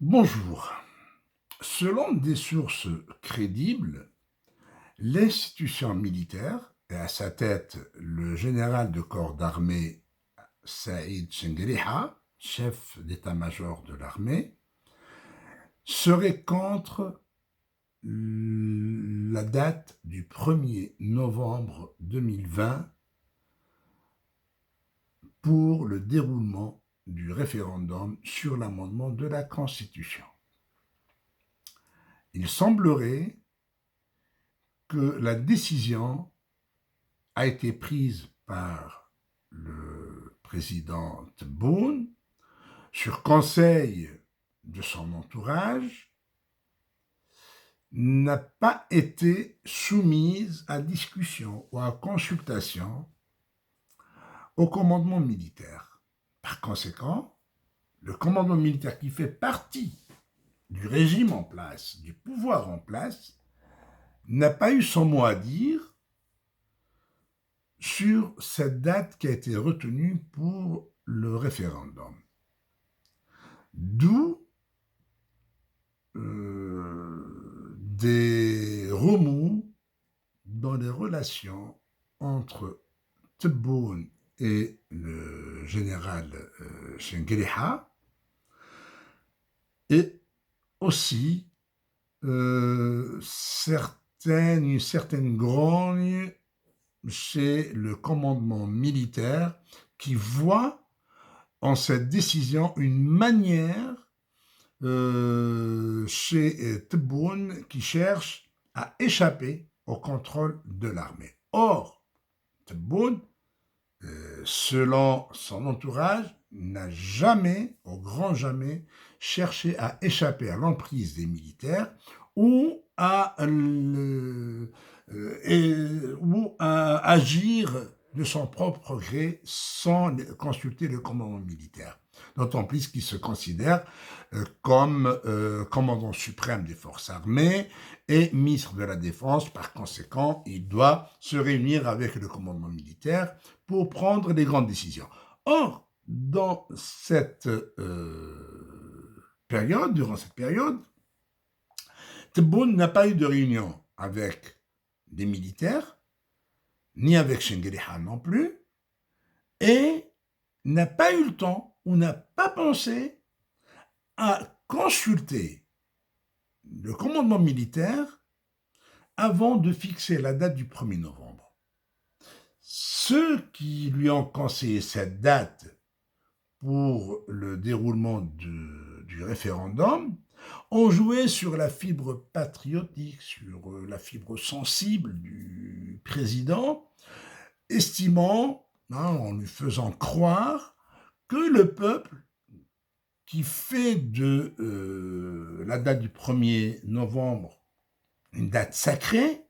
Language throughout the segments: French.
Bonjour. Selon des sources crédibles, l'institution militaire, et à sa tête le général de corps d'armée Saïd Chengueriha, chef d'état-major de l'armée, serait contre la date du 1er novembre 2020 pour le déroulement du référendum sur l'amendement de la Constitution. Il semblerait que la décision a été prise par le président Tebboune sur conseil de son entourage, n'a pas été soumise à discussion ou à consultation au commandement militaire. Par conséquent, le commandement militaire qui fait partie du régime en place, du pouvoir en place, n'a pas eu son mot à dire sur cette date qui a été retenue pour le référendum. D'où des remous dans les relations entre Tebboune et le général Chengueriha, et aussi une certaine grogne chez le commandement militaire qui voit en cette décision une manière chez Tebboune qui cherche à échapper au contrôle de l'armée. Or, Tebboune, selon son entourage, n'a jamais, au grand jamais, cherché à échapper à l'emprise des militaires ou à agir de son propre gré sans consulter le commandement militaire. D'autant plus qu'il se considère comme commandant suprême des forces armées et ministre de la Défense. Par conséquent, il doit se réunir avec le commandement militaire pour prendre les grandes décisions. Or, durant cette période, Tebboune n'a pas eu de réunion avec des militaires, ni avec Chengueriha non plus, et n'a pas eu le temps ou n'a pas pensé à consulter le commandement militaire avant de fixer la date du 1er novembre. Ceux qui lui ont conseillé cette date pour le déroulement du référendum ont joué sur la fibre patriotique, sur la fibre sensible du président, estimant, en lui faisant croire que le peuple, qui fait de la date du 1er novembre une date sacrée,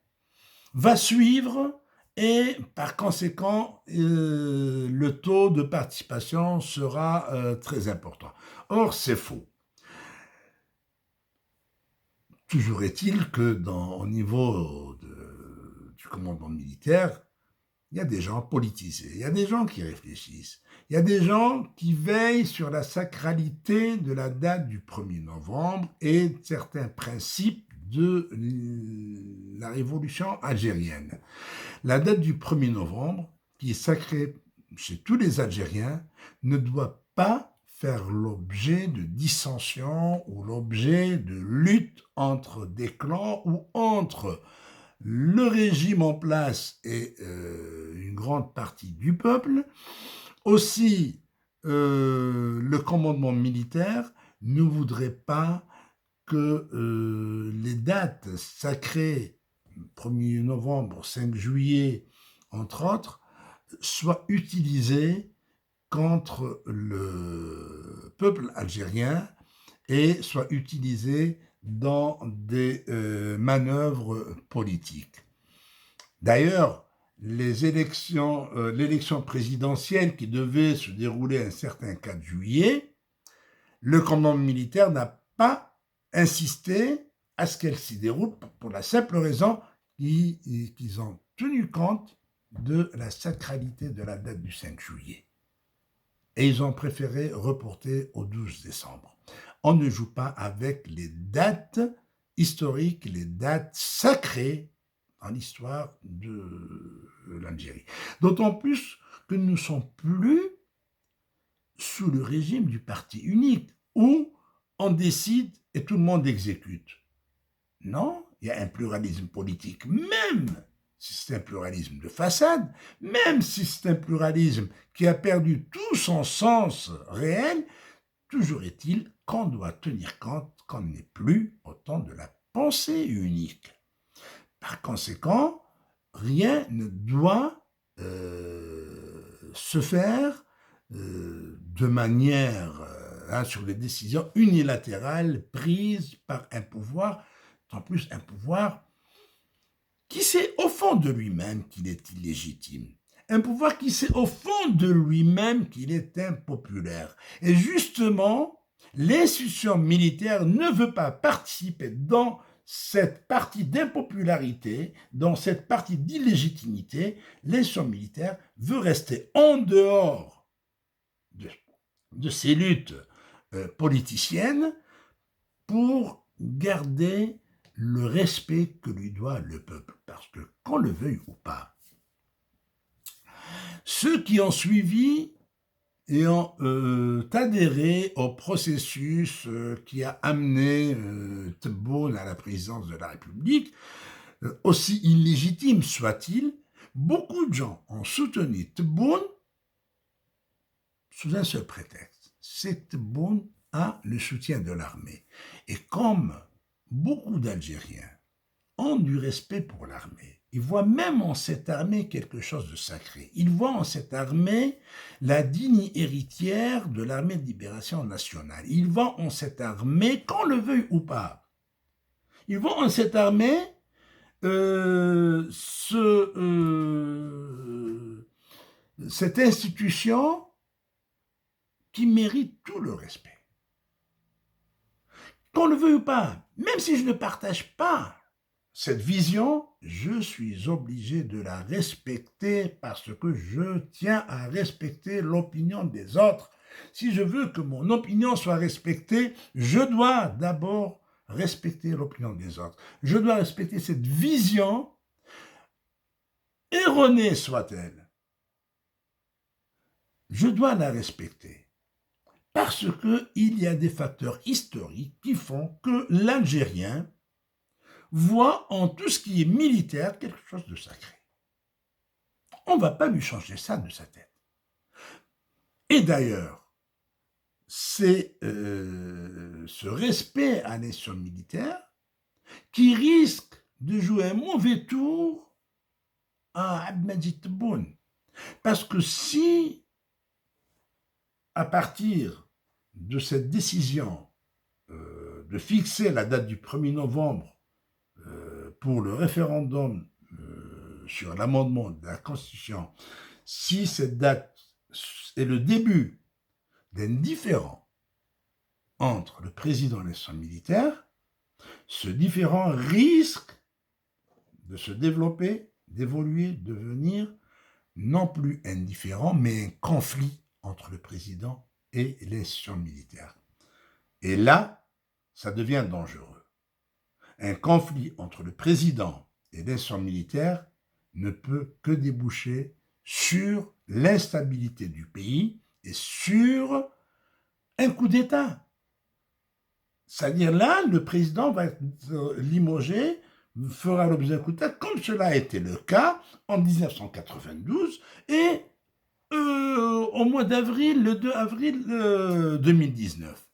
va suivre et par conséquent, le taux de participation sera très important. Or, c'est faux. Toujours est-il que au niveau du commandement militaire, il y a des gens politisés, il y a des gens qui réfléchissent, il y a des gens qui veillent sur la sacralité de la date du 1er novembre et certains principes de la révolution algérienne. La date du 1er novembre, qui est sacrée chez tous les Algériens, ne doit pas faire l'objet de dissensions ou l'objet de luttes entre des clans ou entre le régime en place et une grande partie du peuple. Aussi, le commandement militaire ne voudrait pas que les dates sacrées, 1er novembre, 5 juillet, entre autres, soient utilisées contre le peuple algérien et soient utilisées dans des manœuvres politiques. D'ailleurs, l'élection présidentielle qui devait se dérouler un certain 4 juillet, le commandement militaire n'a pas insisté à ce qu'elle s'y déroule pour la simple raison qu'ils ont tenu compte de la sacralité de la date du 5 juillet. Et ils ont préféré reporter au 12 décembre. on ne joue pas avec les dates historiques, les dates sacrées dans l'histoire de l'Algérie. D'autant plus que nous ne sommes plus sous le régime du parti unique, où on décide et tout le monde exécute. Non, il y a un pluralisme politique, même si c'est un pluralisme de façade, même si c'est un pluralisme qui a perdu tout son sens réel, toujours est-il qu'on doit tenir compte qu'on n'est plus au temps de la pensée unique. Par conséquent, rien ne doit se faire de manière sur des décisions unilatérales prises par un pouvoir, en plus un pouvoir qui sait au fond de lui-même qu'il est illégitime. Un pouvoir qui sait au fond de lui-même qu'il est impopulaire. Et justement, l'institution militaire ne veut pas participer dans cette partie d'impopularité, dans cette partie d'illégitimité. L'institution militaire veut rester en dehors de ces luttes politiciennes pour garder le respect que lui doit le peuple. Parce que, qu'on le veuille ou pas, ceux qui ont suivi et ont adhéré au processus qui a amené Tebboune à la présidence de la République, aussi illégitime soit-il, beaucoup de gens ont soutenu Tebboune sous un seul prétexte. C'est que Tebboune a le soutien de l'armée. Et comme beaucoup d'Algériens ont du respect pour l'armée, ils voient même en cette armée quelque chose de sacré. Ils voient en cette armée la digne héritière de l'armée de libération nationale. Ils voient en cette armée, qu'on le veuille ou pas, ils voient en cette armée cette institution qui mérite tout le respect. Qu'on le veuille ou pas, même si je ne partage pas cette vision, je suis obligé de la respecter parce que je tiens à respecter l'opinion des autres. Si je veux que mon opinion soit respectée, je dois d'abord respecter l'opinion des autres. Je dois respecter cette vision, erronée soit-elle. Je dois la respecter. Parce qu'il y a des facteurs historiques qui font que l'Algérien voit en tout ce qui est militaire quelque chose de sacré. On ne va pas lui changer ça de sa tête. Et d'ailleurs, c'est ce respect à l'institution militaire qui risque de jouer un mauvais tour à Abdelmadjid Tebboune. Parce que si, à partir de cette décision de fixer la date du 1er novembre pour le référendum sur l'amendement de la Constitution, si cette date est le début d'un différend entre le président et l'institution militaire, ce différend risque de se développer, d'évoluer, de devenir non plus un différend, mais un conflit entre le président et l'institution militaire. Et là, ça devient dangereux. Un conflit entre le président et l'institution militaire ne peut que déboucher sur l'instabilité du pays et sur un coup d'État. C'est-à-dire là, le président va être limogé, fera l'objet d'un coup d'État, comme cela a été le cas en 1992 et au mois d'avril, le 2 avril 2019.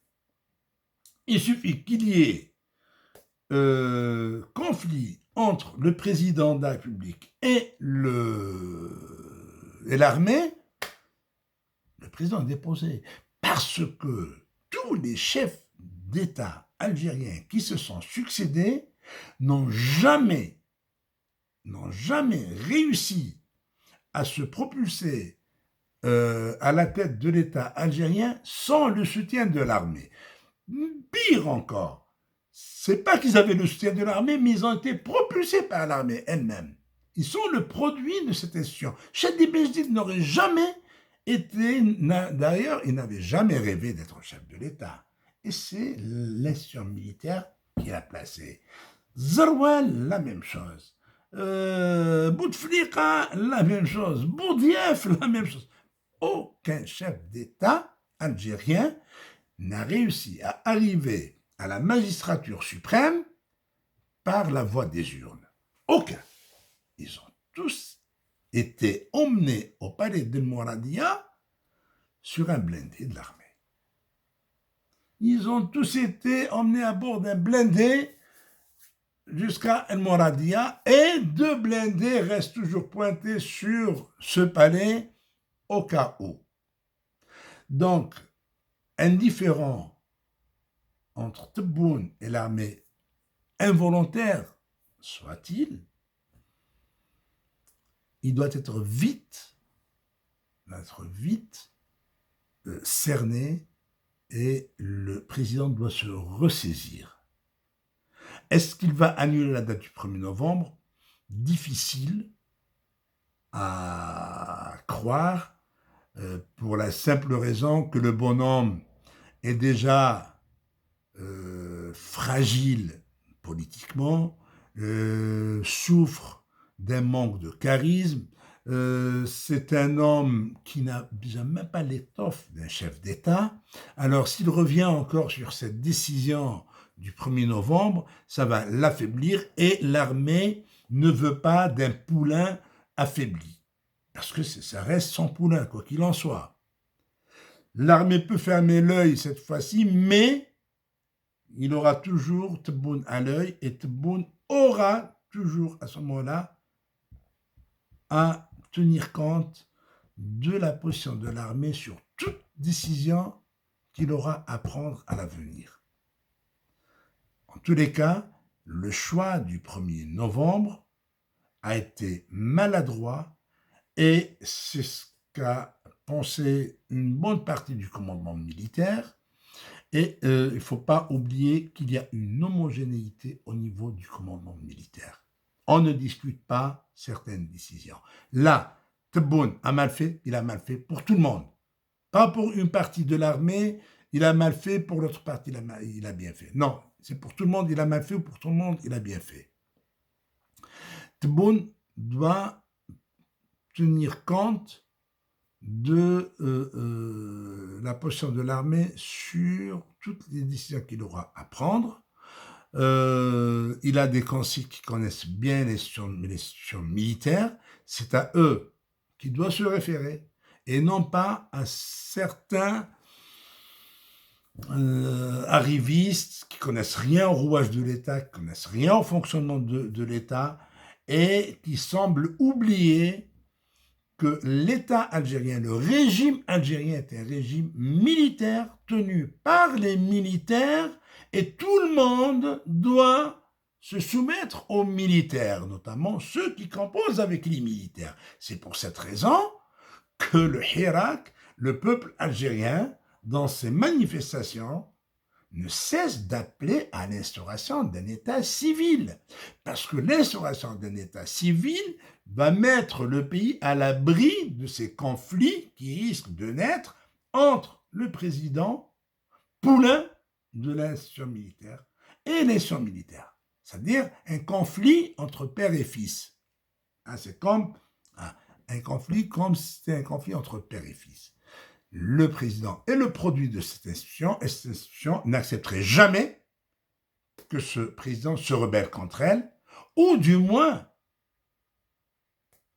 Il suffit qu'il y ait conflit entre le président de la République et l'armée, le président est déposé. Parce que tous les chefs d'État algériens qui se sont succédés n'ont jamais réussi à se propulser à la tête de l'État algérien sans le soutien de l'armée. Pire encore, c'est pas qu'ils avaient le soutien de l'armée, mais ils ont été propulsés par l'armée elle-même. Ils sont le produit de cette institution. Chadli Bejdik n'aurait jamais été, d'ailleurs, il n'avait jamais rêvé d'être chef de l'État. Et c'est l'institution militaire qui l'a placé. Zarwal, la même chose. Bouteflika, la même chose. Boudiaf, la même chose. Aucun chef d'État algérien n'a réussi à arriver à la magistrature suprême par la voie des urnes. Aucun. Ils ont tous été emmenés au palais de Mouradia sur un blindé de l'armée. Ils ont tous été emmenés à bord d'un blindé jusqu'à El Mouradia et 2 blindés restent toujours pointés sur ce palais au cas où. Donc, indifférent entre Tebboune et l'armée involontaire soit-il, il doit être vite cerné et le président doit se ressaisir. Est-ce qu'il va annuler la date du 1er novembre? Difficile à croire, pour la simple raison que le bonhomme est déjà fragile politiquement, souffre d'un manque de charisme. C'est un homme qui n'a même pas l'étoffe d'un chef d'État. Alors, s'il revient encore sur cette décision du 1er novembre, ça va l'affaiblir et l'armée ne veut pas d'un poulain affaibli. Parce que ça reste son poulain, quoi qu'il en soit. L'armée peut fermer l'œil cette fois-ci, mais il aura toujours Tebboune à l'œil et Tebboune aura toujours à ce moment-là à tenir compte de la position de l'armée sur toute décision qu'il aura à prendre à l'avenir. En tous les cas, le choix du 1er novembre a été maladroit et c'est ce qu'a pensé une bonne partie du commandement militaire. Et il ne faut pas oublier qu'il y a une homogénéité au niveau du commandement militaire. On ne discute pas certaines décisions. Là, Tebboune a mal fait, il a mal fait pour tout le monde. Pas pour une partie de l'armée, il a mal fait, pour l'autre partie, il a bien fait. Non, c'est pour tout le monde, il a mal fait, ou pour tout le monde, il a bien fait. Tebboune doit tenir compte de la position de l'armée sur toutes les décisions qu'il aura à prendre. Il a des conseillers qui connaissent bien les institutions militaires. C'est à eux qu'il doit se référer et non pas à certains arrivistes qui connaissent rien au rouage de l'État, qui connaissent rien au fonctionnement de l'État et qui semblent oublier que l'État algérien, le régime algérien est un régime militaire tenu par les militaires et tout le monde doit se soumettre aux militaires, notamment ceux qui composent avec les militaires. C'est pour cette raison que le Hirak, le peuple algérien, dans ses manifestations, ne cesse d'appeler à l'instauration d'un État civil. Parce que l'instauration d'un État civil va mettre le pays à l'abri de ces conflits qui risquent de naître entre le président poulain de l'institution militaire et l'institution militaire. C'est-à-dire un conflit entre père et fils. C'est comme un conflit comme si c'était un conflit entre père et fils. Le président est le produit de cette institution et cette institution n'accepterait jamais que ce président se rebelle contre elle ou du moins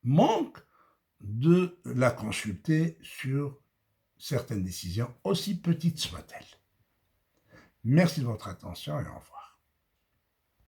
manque de la consulter sur certaines décisions, aussi petites soient-elles. Merci de votre attention et au revoir.